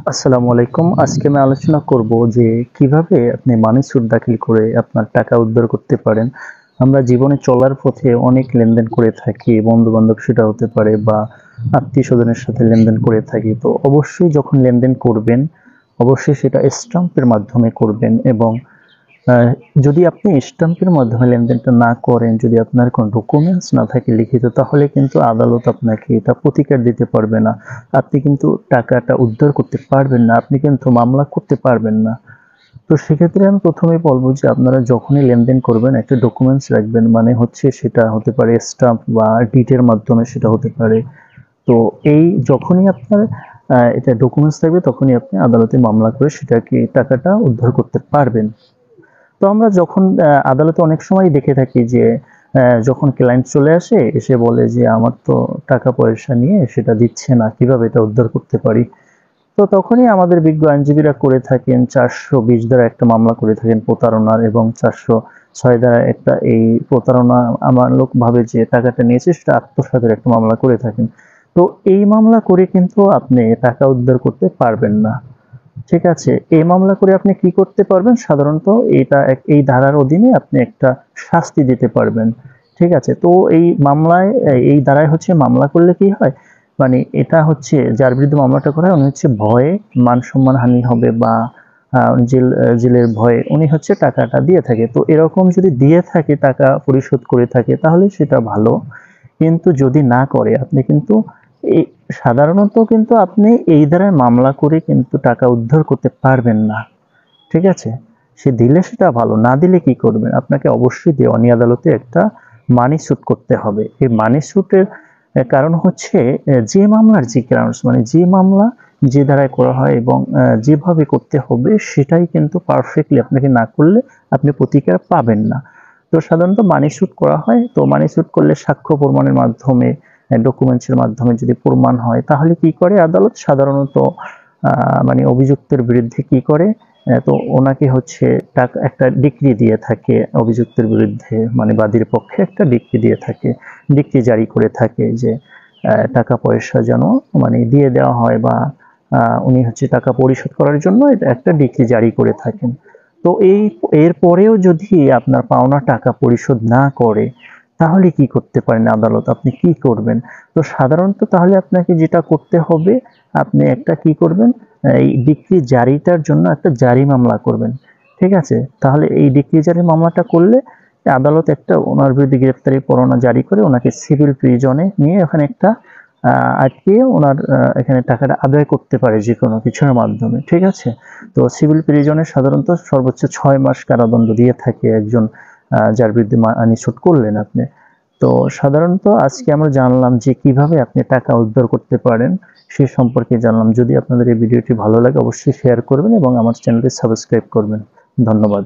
আসসালামু আলাইকুম। আজকে আমি আলোচনা করব যে কিভাবে আপনি মানি স্যুট দাখিল করে আপনার টাকা উদ্ধার করতে পারেন। আমরা জীবনে চলার পথে অনেক লেনদেন করে থাকি। বন্ধু-বান্ধব সেটা হতে পারে বা আত্মীয়স্বজনের সাথে লেনদেন করে থাকি। তো অবশ্যই যখন লেনদেন করবেন, অবশ্যই সেটা স্ট্যাম্পের মাধ্যমে করবেন এবং আ যদি আপনি স্ট্যাম্পের মাধ্যমে লেনদেনটা না করেন, যদি আপনার কোনো ডকুমেন্টস না থাকে লিখিত, তাহলে কিন্তু আদালত আপনাকে এটা প্রতিকার দিতে পারবে না। আপনি কিন্তু টাকাটা উদ্ধার করতে পারবেন না। আপনি কিন্তু মামলা করতে পারবেন না। তো সেক্ষেত্রে আমি ১ম এই বলব যে আপনারা যখনই লেনদেন করবেন একটা ডকুমেন্টস রাখবেন। মানে হচ্ছে সেটা হতে পারে স্ট্যাম্প বা ডিটের মাধ্যমে সেটা হতে পারে। তো এই যখনই আপনার এটা ডকুমেন্টস থাকবে তখনই আপনি আদালতে মামলা করে সেটাকে টাকাটা উদ্ধার করতে পারবেন। তো আমরা যখন আদালতে অনেক সময় দেখে থাকি যে যখন ক্লায়েন্ট চলে আসে, এসে বলে যে আমার তো টাকা পয়সা নিয়ে সেটা দিচ্ছে না, কিভাবে এটা উদ্ধার করতে পারি? তো তখনই আমাদের বিজ্ঞ আইনজীবীরা করে থাকেন ৪২০ ধারা একটা মামলা করে থাকেন প্রতারণার এবং ৪০৬ ধারা একটা এই প্রতারণা আমার লোক ভাবে যে টাকাটা নিয়েছে সেটা আত্মসাতের একটা মামলা করে থাকেন। তো এই মামলা করে কিন্তু আপনি টাকা উদ্ধার করতে পারবেন না। ঠিক আছে। এই মামলা করে আপনি কি করতে পারবেন? সাধারণত এই ধারার অধীনে আপনি একটা শাস্তি দিতে পারবেন। ঠিক আছে? তো এই মামলায় এই ধারায় হচ্ছে মামলা করলে কি হয়? মানে এটা হচ্ছে যার বিরুদ্ধে মামলাটা করা হয় উনি হচ্ছে ভয়ে মান-সম্মানহানি হবে বা জেলের ভয়ে উনি হচ্ছে টাকাটা দিয়ে থাকে। তো এরকম যদি দিয়ে থাকে টাকা পরিশোধ করে থাকে তাহলে সেটা ভালো। কিন্তু যদি না করে আপনি কিন্তু এই সাধারণত কিন্তু আপনি এই ধারায় মামলা করে কিন্তু টাকা উদ্ধার করতে পারবেন না। ঠিক আছে? সে দিলে সেটা ভালো, না দিলে কি করবেন? আপনাকে অবশ্যই দেওয়ানি আদালতে একটা মানি স্যুট করতে হবে। এই মানি স্যুটের কারণ হচ্ছে যে মামলার যে গ্রাউন্ডস মানে যে মামলা যে ধারায় করা হয় এবং যেভাবে করতে হবে সেটাই কিন্তু পারফেক্টলি আপনাকে না করলে আপনি প্রতিকার পাবেন না। তো সাধারণত মানি স্যুট করা হয়। তো মানি স্যুট করলে সাক্ষ্য প্রমাণের মাধ্যমে ডকুমেন্টস এর মাধ্যমে যদি প্রমাণ হয় তাহলে কি করে আদালত সাধারণত মানে অভিযুক্তের বিরুদ্ধে কি করে তো ওনাকে হচ্ছে একটা ডিক্রি দিয়ে থাকে অভিযুক্তের বিরুদ্ধে মানে বাদীর পক্ষে একটা ডিক্রি দিয়ে থাকে। ডিক্রি জারি করে থাকে যে টাকা পয়সা যেন মানে দিয়ে দেওয়া হয় বা উনি হচ্ছে টাকা পরিশোধ করার জন্য এটা একটা ডিক্রি জারি করে থাকেন। তো এর পরেও যদি আপনার পাওনা টাকা পরিশোধ না করে তাহলে কি করতে পারেন আদালত? আপনি কি করবেন? তো সাধারণত তাহলে আপনাকে যেটা করতে হবে আপনি একটা কি করবেন এই ডিক্রি জারিটার জন্য একটা জারি মামলা করবেন। ঠিক আছে? তাহলে এই ডিক্রি জারি মামলাটা করলে আদালত একটা ওনার বিরুদ্ধে গ্রেফতারি পরোয়ানা জারি করে ওনাকে সিভিল প্রিজনে নিয়ে ওখানে একটা আটকিয়ে ওনার এখানে টাকাটা আদায় করতে পারে যেকোনো কিছুর মাধ্যমে। ঠিক আছে? তো সিভিল প্রিজনে সাধারণত সর্বোচ্চ ৬ মাস কারাদণ্ড দিয়ে থাকে একজন যার বিরুদ্ধে মানি স্যুট করলেন আপনি। তো সাধারণত আজকে আমরা জানলাম যে কিভাবে আপনি টাকা উদ্ধার করতে পারেন সে সম্পর্কে জানলাম। যদি আপনাদের এই ভিডিওটি ভালো লাগে অবশ্যই শেয়ার করবেন এবং আমার চ্যানেলটি সাবস্ক্রাইব করবেন। ধন্যবাদ।